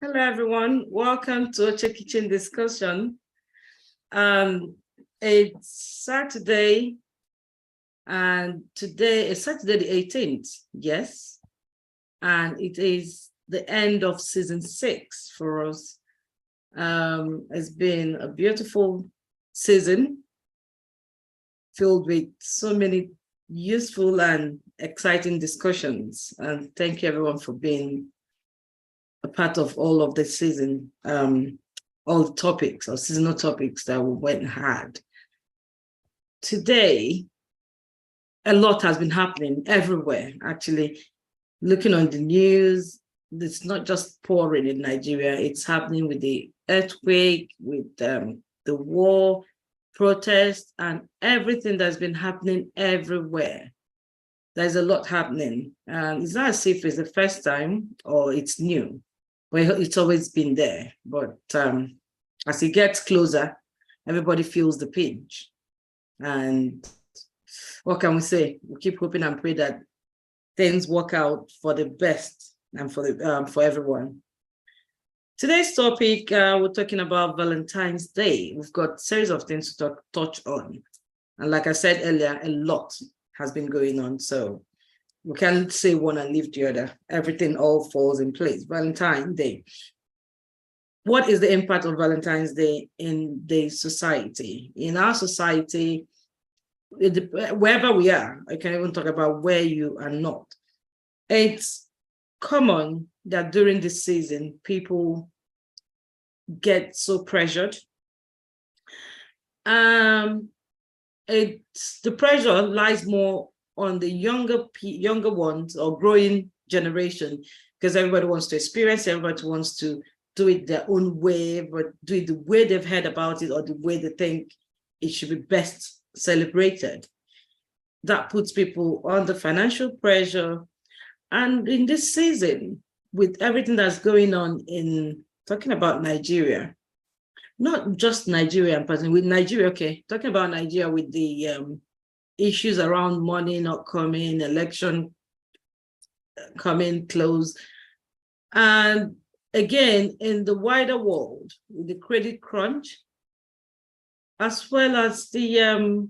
Hello, everyone. Welcome to Oche Kitchen Discussion. It's Saturday, and today is Saturday the 18th, yes. And it is the end of season 6 for us. It's been a beautiful season filled with so many useful and exciting discussions. And thank you, everyone, for being a part of all of the season, all the topics or seasonal topics that we went and had. Today, a lot has been happening everywhere, actually. Looking on the news, it's not just pouring in Nigeria, it's happening with the earthquake, with the war, protests, and everything that's been happening everywhere. There's a lot happening. It's not as if it's the first time or it's new. Well, it's always been there, but as it gets closer, everybody feels the pinch. And what can we say? We keep hoping and pray that things work out for the best and for everyone. Today's topic, we're talking about Valentine's Day. We've got a series of things to touch on. And like I said earlier, a lot has been going on. So we can't say one and leave the other. Everything all falls in place. Valentine's Day. What is the impact of Valentine's Day in the society? In our society, wherever we are, I can even talk about where you are not. It's common that during this season, people get so pressured. The pressure lies more on the younger ones or growing generation, because everybody wants to experience, everybody wants to do it their own way, but do it the way they've heard about it or the way they think it should be best celebrated. That puts people under financial pressure. And in this season, with everything that's going on in talking about Nigeria, not just Nigeria, but with Nigeria, okay, talking about Nigeria with the issues around money not coming, election coming close. And again, in the wider world, with the credit crunch, as well as the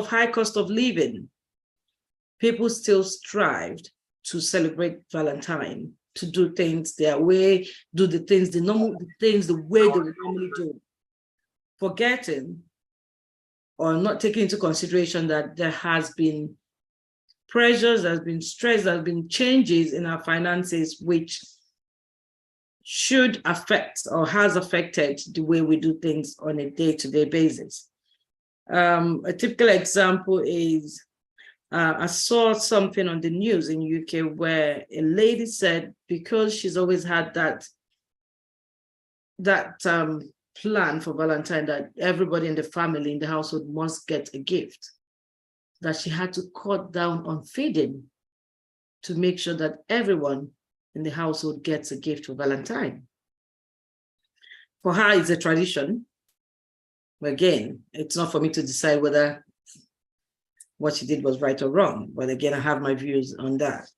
high cost of living, people still strived to celebrate Valentine, to do things their way, do the things, the way they would normally do, forgetting or not taking into consideration that there has been pressures, there's been stress, there's been changes in our finances, which should affect or has affected the way we do things on a day-to-day basis. A typical example is, I saw something on the news in UK where a lady said, because she's always had that plan for Valentine, that everybody in the family, in the household must get a gift, that she had to cut down on feeding to make sure that everyone in the household gets a gift for Valentine. For her, it's a tradition. But again, it's not for me to decide whether what she did was right or wrong. But again, I have my views on that.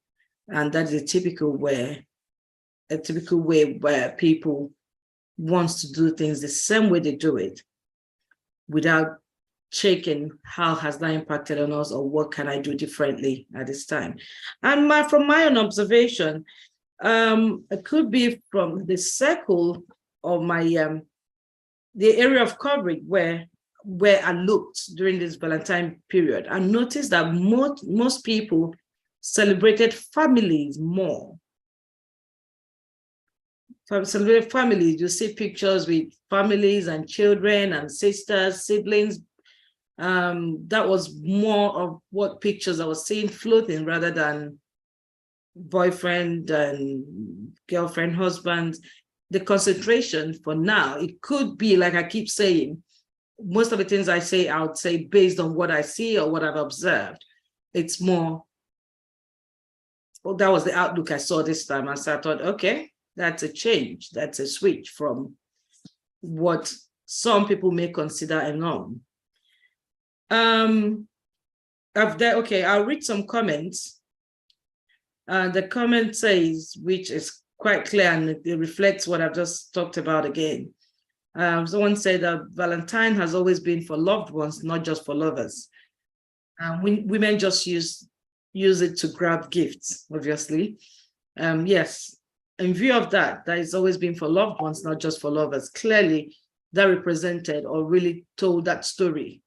And that is a typical way where people wants to do things the same way they do it, without checking how has that impacted on us or what can I do differently at this time. And from my own observation, It could be from the circle of my the area of coverage where I looked during this Valentine period. I noticed that most people celebrated families more. Celebrated families, you see pictures with families and children and sisters, siblings. That was more of what pictures I was seeing floating rather than boyfriend and girlfriend, husband. The concentration for now, it could be, like I keep saying, most of the things I say, I would say based on what I see or what I've observed. It's more, well, that was the outlook I saw this time. And so I thought, okay, that's a change. That's a switch from what some people may consider a norm. Okay, I'll read some comments. The comment says, which is quite clear and it reflects what I've just talked about again. Someone said that Valentine has always been for loved ones, not just for lovers. Women just use it to grab gifts, obviously. Yes, in view of that, it's always been for loved ones, not just for lovers. Clearly, that represented or really told that story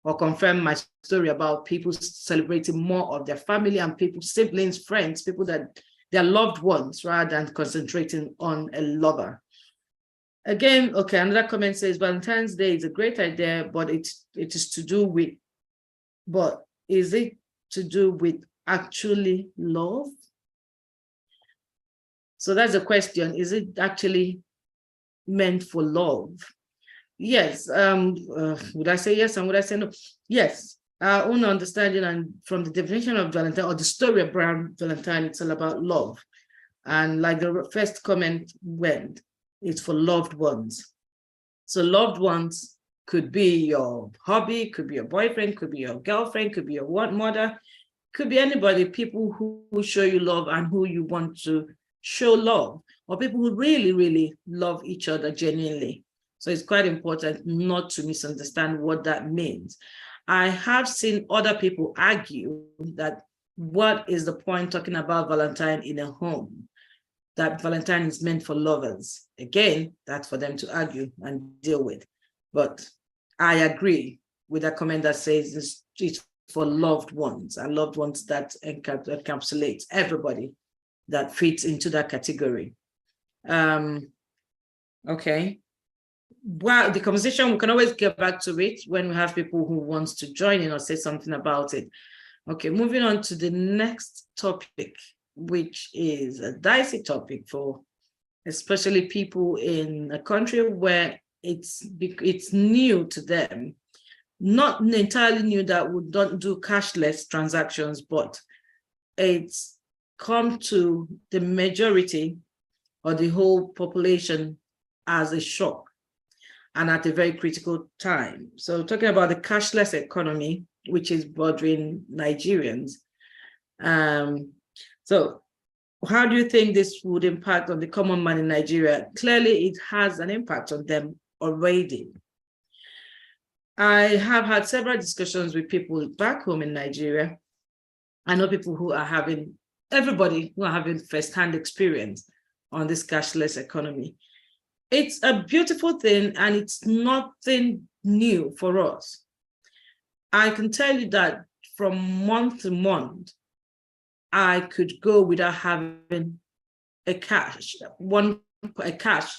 or confirmed my story about people celebrating more of their family and people, siblings, friends, people that they're loved ones rather than concentrating on a lover. Again, okay, another comment says Valentine's Day is a great idea, but it is to do with, but is it to do with actually love? So that's the question. Is it actually meant for love? Yes. Would I say yes and would I say no? Yes. Our own understanding and from the definition of Valentine or the story around Valentine, it's all about love. And like the first comment went, it's for loved ones. So loved ones could be your hubby, could be your boyfriend, could be your girlfriend, could be your mother, could be anybody, people who show you love and who you want to show love, or people who really, really love each other genuinely. So it's quite important not to misunderstand what that means. I have seen other people argue that what is the point talking about Valentine in a home? That Valentine is meant for lovers. Again, that's for them to argue and deal with. But I agree with that comment that says it's for loved ones and loved ones that encapsulates everybody that fits into that category. Okay. Well, the conversation, we can always get back to it when we have people who want to join in or say something about it. Okay, moving on to the next topic, which is a dicey topic for especially people in a country where it's new to them. Not entirely new that we don't do cashless transactions, but it's come to the majority or the whole population as a shock and at a very critical time. So talking about the cashless economy, which is bothering Nigerians. So how do you think this would impact on the common man in Nigeria? Clearly, it has an impact on them already. I have had several discussions with people back home in Nigeria. I know people who are having, everybody who are having firsthand experience on this cashless economy. It's a beautiful thing and it's nothing new for us. I can tell you that from month to month, I could go without having a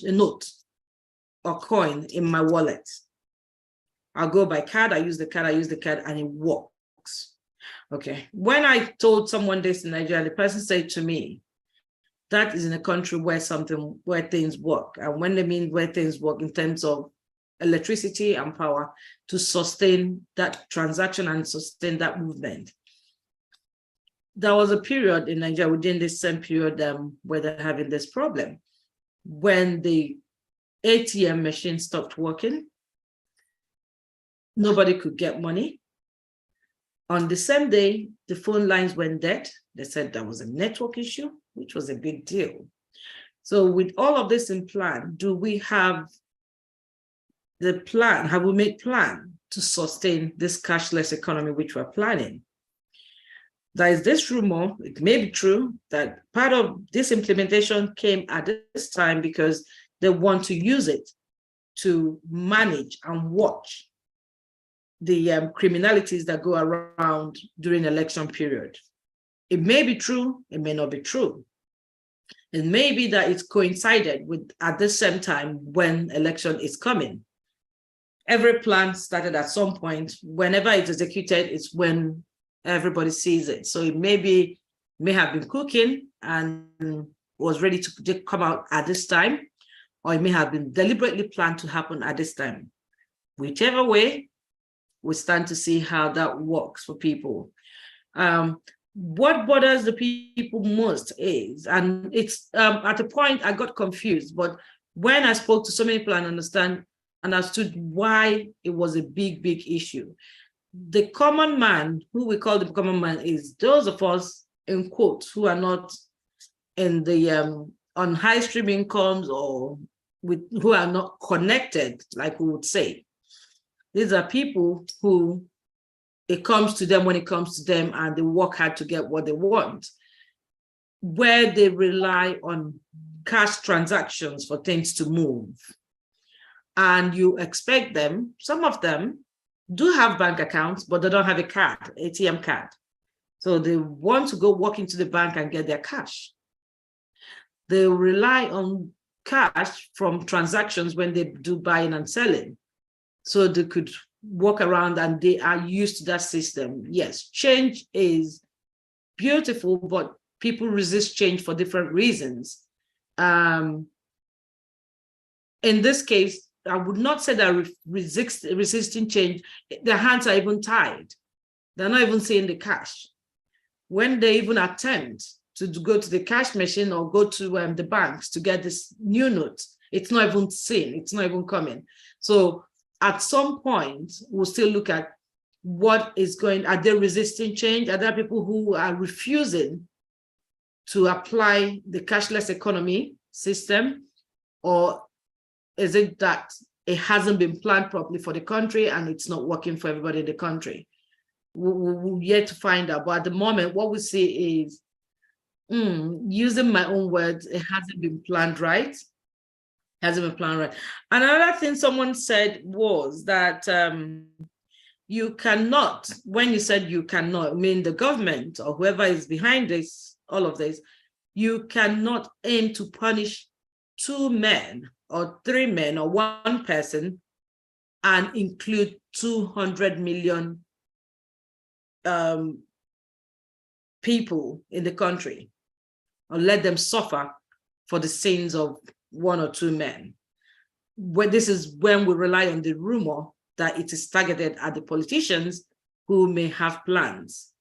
note or coin in my wallet. I'll go by card, I use the card, and it works. Okay. When I told someone this in Nigeria, the person said to me, that is in a country where things work. And when they mean where things work in terms of electricity and power to sustain that transaction and sustain that movement. There was a period in Nigeria within this same period where they're having this problem. When the ATM machine stopped working, nobody could get money. On the same day, the phone lines went dead. They said there was a network issue, which was a big deal. So with all of this in plan, do we have the plan? Have we made plan to sustain this cashless economy which we're planning? there is this rumor, it may be true, that part of this implementation came at this time because they want to use it to manage and watch the criminalities that go around during election period. It may be true, it may not be true. It may be that it's coincided with at the same time when election is coming. Every plan started at some point. Whenever it's executed, it's when everybody sees it. So it may have been cooking and was ready to come out at this time, or it may have been deliberately planned to happen at this time. Whichever way, we stand to see how that works for people. What bothers the people most is, and it's at a point I got confused, but when I spoke to so many people, I understood why it was a big issue. The common man, who we call the common man, is those of us, in quotes, who are not in the on high stream incomes or who are not connected, like we would say. These are people who it comes to them when it comes to them, and they work hard to get what they want, where they rely on cash transactions for things to move. And you expect them, some of them do have bank accounts, but they don't have a card, ATM card. So they want to go walk into the bank and get their cash. They rely on cash from transactions when they do buying and selling. So they could walk around and they are used to that system. Yes, change is beautiful, but people resist change for different reasons. In this case, I would not say that resisting change, their hands are even tied. They're not even seeing the cash. When they even attempt to go to the cash machine or go to the banks to get this new note, it's not even seen, it's not even coming. So at some point, we'll still look at what is going, are they resisting change? Are there people who are refusing to apply the cashless economy system? Or is it that it hasn't been planned properly for the country and it's not working for everybody in the country? We're yet to find out. But at the moment, what we see is, using my own words, it hasn't been planned right. Hasn't been planned right. Another thing someone said was that you cannot, when you said you cannot, I mean the government or whoever is behind this, all of this, you cannot aim to punish 2 men or 3 men or 1 person and include 200 million people in the country, or let them suffer for the sins of 1 or 2 men. Well, this is when we rely on the rumor that it is targeted at the politicians who may have plans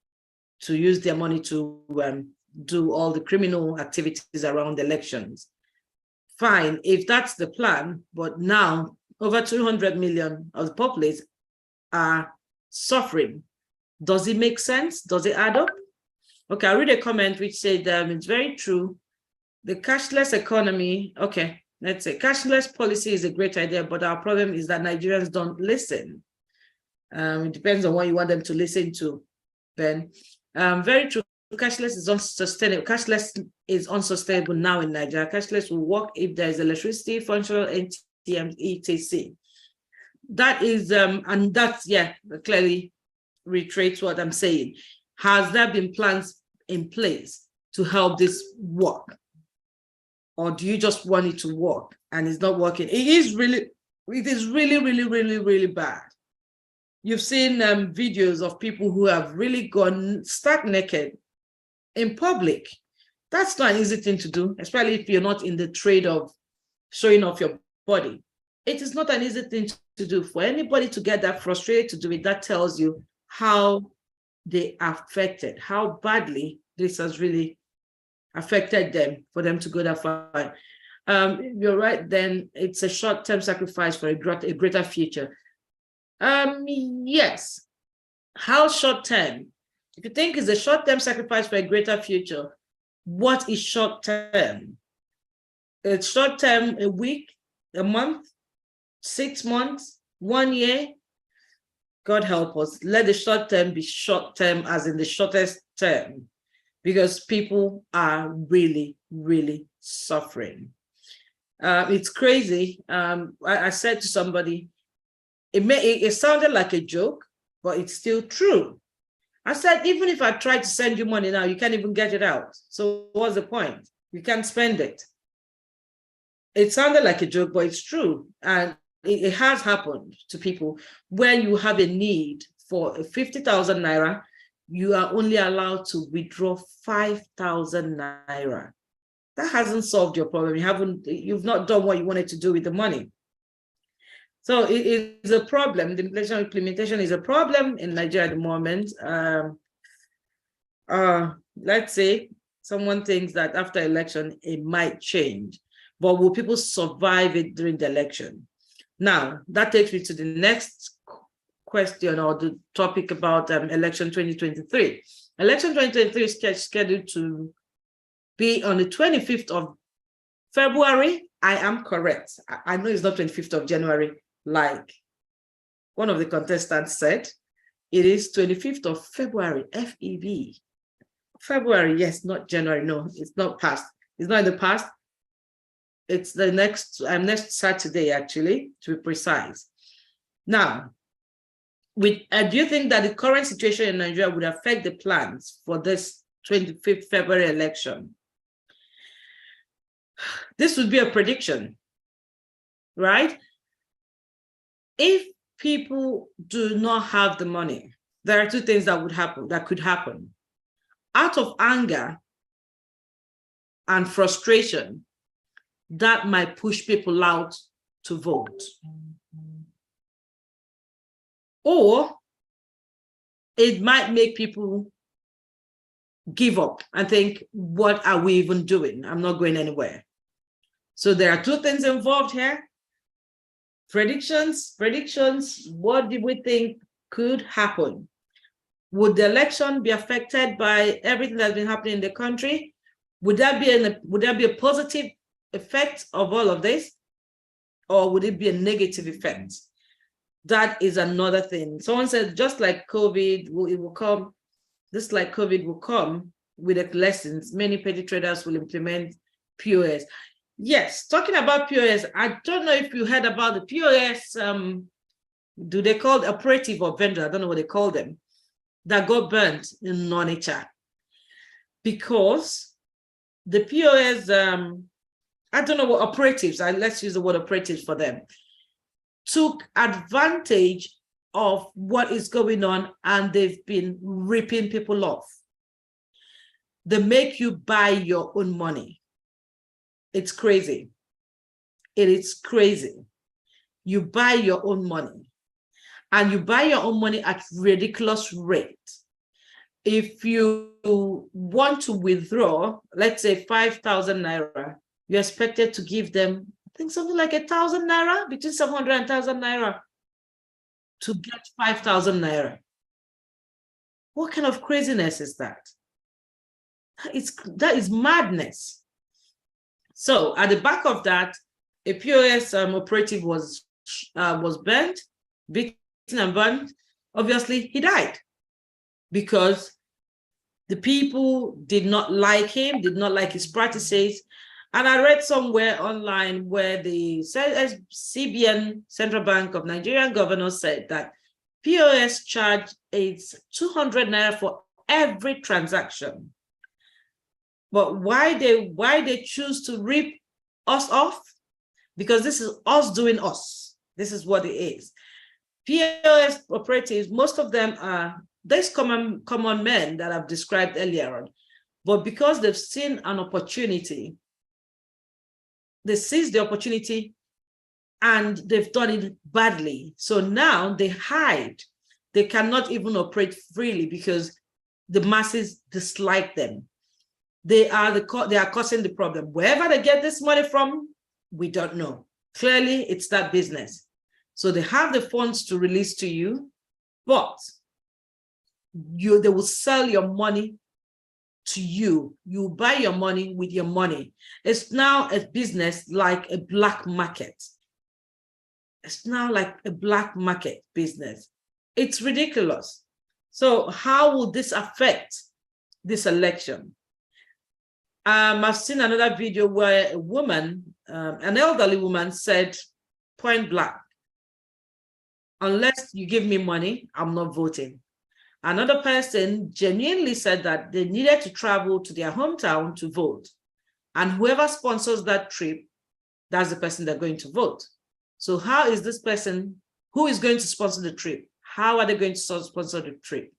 to use their money to do all the criminal activities around elections. Fine, if that's the plan, but now over 200 million of the populace are suffering. Does it make sense? Does it add up? Okay, I'll read a comment which said it's very true. The cashless economy, okay, let's say cashless policy is a great idea, but our problem is that Nigerians don't listen. It depends on what you want them to listen to, Ben. Very true. Cashless is unsustainable. Cashless is unsustainable now in Nigeria. Cashless will work if there is electricity, functional ATM, etc. That is, and that's, yeah, clearly reiterates what I'm saying. Has there been plans in place to help this work? Or do you just want it to work and it's not working? It is really, really bad. You've seen videos of people who have really gone stark naked in public. That's not an easy thing to do, especially if you're not in the trade of showing off your body. It is not an easy thing to do. For anybody to get that frustrated to do it, that tells you how they are affected, how badly this has really affected them for them to go that far. You're right, then it's a short-term sacrifice for a greater future. Yes. How short-term? If you think it's a short-term sacrifice for a greater future, what is short-term? It's short-term a week, a month, 6 months, 1 year. God help us. Let the short term be short term, as in the shortest term, because people are really, really suffering. It's crazy. I said to somebody, it sounded like a joke, but it's still true. I said, even if I try to send you money now, you can't even get it out. So what's the point? You can't spend it. It sounded like a joke, but it's true. And it has happened to people where you have a need for 50,000 naira, you are only allowed to withdraw 5,000 naira. That hasn't solved your problem. You've not done what you wanted to do with the money. So it is a problem. The inflation implementation is a problem in Nigeria at the moment. Let's say someone thinks that after election, it might change, but will people survive it during the election? Now, that takes me to the next question, or the topic about election 2023. Election 2023 is scheduled to be on the 25th of February. I am correct. I know it's not 25th of January, like one of the contestants said. It is 25th of February, FEB. February, yes, not January. No, it's not past. It's not in the past. It's the next Saturday, actually, to be precise. Now, do you think that the current situation in Nigeria would affect the plans for this 25th February election? This would be a prediction, right? If people do not have the money, there are two things that could happen. Out of anger and frustration, that might push people out to vote. Or it might make people give up and think, what are we even doing? I'm not going anywhere. So there are two things involved here. Predictions. What do we think could happen? Would the election be affected by everything that's been happening in the country? Would that be a positive effect of all of this? Or would it be a negative effect? That is another thing. Someone said, just like COVID, it will come, just like COVID will come with the lessons, many petty traders will implement POS. Yes, talking about POS, I don't know if you heard about the POS, do they call it operative or vendor? I don't know what they call them, that got burnt in Onitsha. Because the POS, I don't know what operatives, let's use the word operatives for them, took advantage of what is going on, and they've been ripping people off. They make you buy your own money. It's crazy. It is crazy. You buy your own money, and you buy your own money at ridiculous rate. If you want to withdraw, let's say 5,000 naira, you're expected to give them, I think, something like 1,000 naira, between 700 and 1,000 naira to get 5,000 naira. What kind of craziness is that? That is madness. So at the back of that, a POS operative was burned, beaten and burned. Obviously, he died because the people did not like him, did not like his practices. And I read somewhere online where the CBN, Central Bank of Nigerian Governor, said that POS charge is 200 naira for every transaction. But why they choose to rip us off? Because this is us doing us. This is what it is. POS operatives, most of them are these common men that I've described earlier on. But because they've seen an opportunity, they seized the opportunity and they've done it badly. So now they hide. They cannot even operate freely because the masses dislike them. They are causing the problem. Wherever they get this money from, we don't know. Clearly, it's that business. So they have the funds to release to you, but they will sell your money to you. You buy your money with your money. It's now a business like a black market. It's now like a black market business. It's ridiculous. So how will this affect this election? I've seen another video where a woman, an elderly woman, said point blank, unless you give me money, I'm not voting. Another person genuinely said that they needed to travel to their hometown to vote. And whoever sponsors that trip, that's the person they're going to vote. So how is this person, who is going to sponsor the trip? How are they going to sponsor the trip?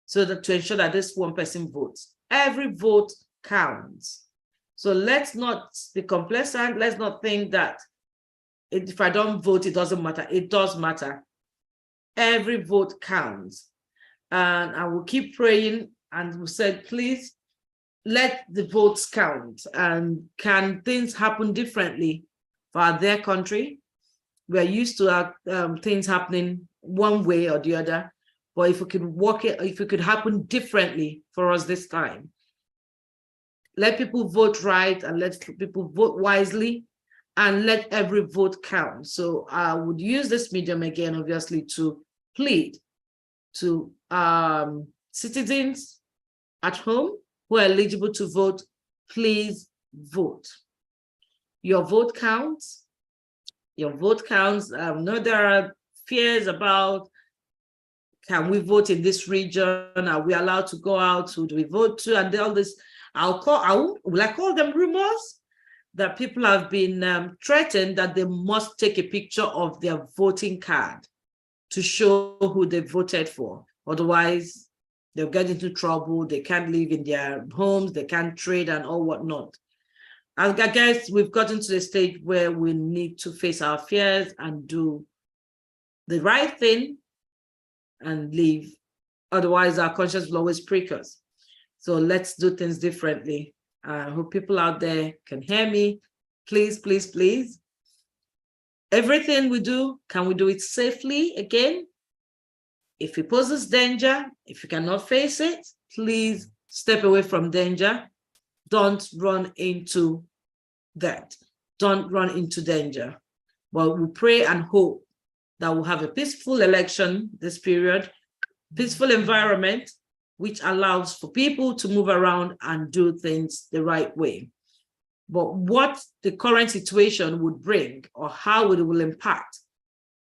So that to ensure that this one person votes. Every vote counts. So let's not be complacent. Let's not think that if I don't vote, it doesn't matter. It does matter. Every vote counts. And I will keep praying, and we said, please let the votes count. And can things happen differently for their country? We're used to things happening one way or the other, but if we could work it, if it could happen differently for us this time, let people vote right and let people vote wisely and let every vote count. So I would use this medium again, obviously, to plead to citizens at home who are eligible to vote, please vote. Your vote counts. Your vote counts. I know there are fears about, can we vote in this region? Are we allowed to go out? Who do we vote to? And all this, will I call them rumors? That people have been threatened that they must take a picture of their voting card to show who they voted for. Otherwise, they'll get into trouble. They can't live in their homes. They can't trade and all whatnot. I guess we've gotten to the stage where we need to face our fears and do the right thing and live. Otherwise, our conscience will always prick us. So let's do things differently. I hope people out there can hear me. Please, please, please. Everything we do, can we do it safely again? If it poses danger, if you cannot face it, please step away from danger. Don't run into that. Don't run into danger. But we pray and hope that we'll have a peaceful election this period, peaceful environment, which allows for people to move around and do things the right way. But what the current situation would bring or how it will impact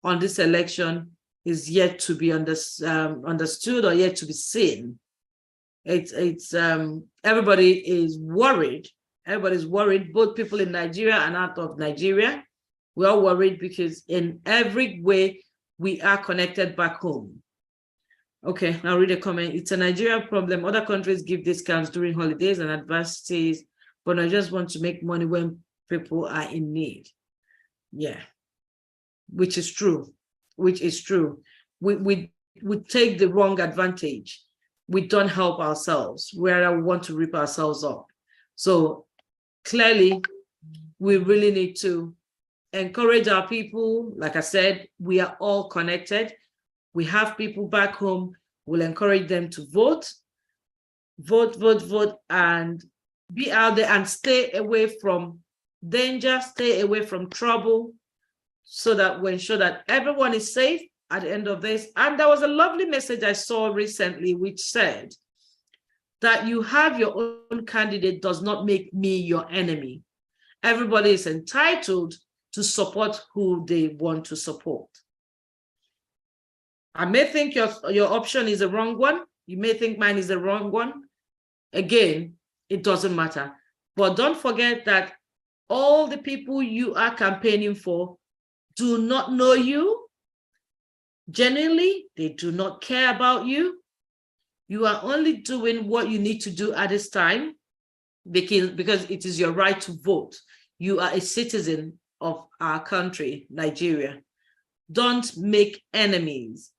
on this election is yet to be understood or yet to be seen. Everybody is worried. Everybody's worried, both people in Nigeria and out of Nigeria. We're all worried because in every way we are connected back home. Okay, I'll read a comment. It's a Nigeria problem. Other countries give discounts during holidays and adversities, but I just want to make money when people are in need. Yeah, which is true. Which is true. We take the wrong advantage. We don't help ourselves where we want to rip ourselves up. So clearly, we really need to encourage our people. Like I said, we are all connected. We have people back home. We'll encourage them to vote, and be out there and stay away from danger, stay away from trouble, so that we ensure that everyone is safe at the end of this. And there was a lovely message I saw recently, which said that you have your own candidate does not make me your enemy. Everybody is entitled to support who they want to support. I may think your option is the wrong one. You may think mine is the wrong one. Again, it doesn't matter. But don't forget that all the people you are campaigning for do not know you. Genuinely, they do not care about you. You are only doing what you need to do at this time because it is your right to vote. You are a citizen of our country, Nigeria. Don't make enemies.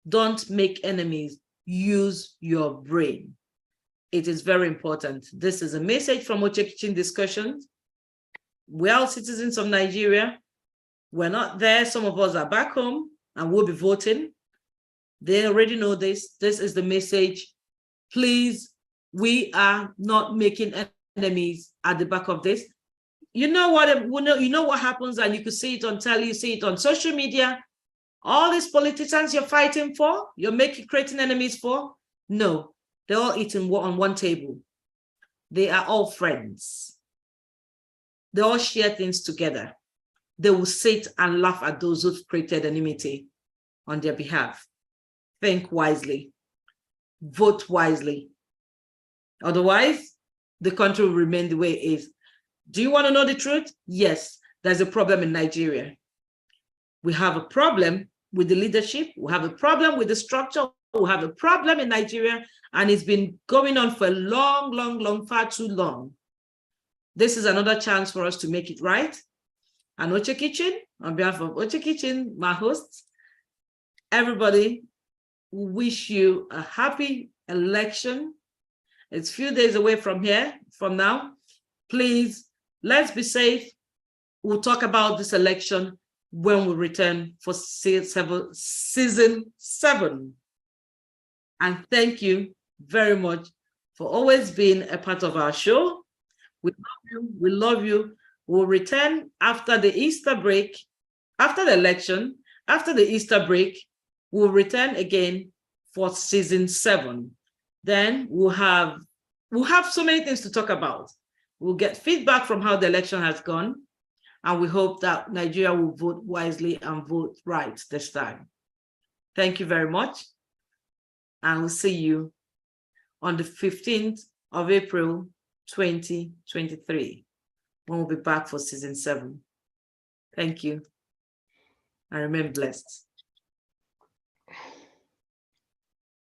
Don't make enemies. Use your brain. It is very important. This is a message from Oche Kitchen Discussions. We're all citizens of Nigeria. We're not there. Some of us are back home and will be voting. They already know this. This is the message. Please, we are not making enemies at the back of this. You know what happens, and you can see it on telly, you see it on social media. All these politicians you're fighting for, creating enemies for, no, they're all eating on one table. They are all friends. They all share things together. They will sit and laugh at those who've created enmity on their behalf. Think wisely. Vote wisely. Otherwise, the country will remain the way it is. Do you want to know the truth? Yes, there's a problem in Nigeria. We have a problem with the leadership. We have a problem with the structure. We have a problem in Nigeria, and it's been going on for a long, far too long. This is another chance for us to make it right. And Oche Kitchen, on behalf of Oche Kitchen, my hosts, everybody, we wish you a happy election. It's a few days away from now. Please, let's be safe. We'll talk about this election when we return for season 7. And thank you very much for always being a part of our show. We love you. We love you. We'll return after the Easter break, after the election, after the Easter break, we'll return again for season 7. Then we'll have so many things to talk about. We'll get feedback from how the election has gone. And we hope that Nigeria will vote wisely and vote right this time. Thank you very much. And we'll see you on the 15th of April, 2023, when we'll be back for season 7. Thank you. And remain blessed.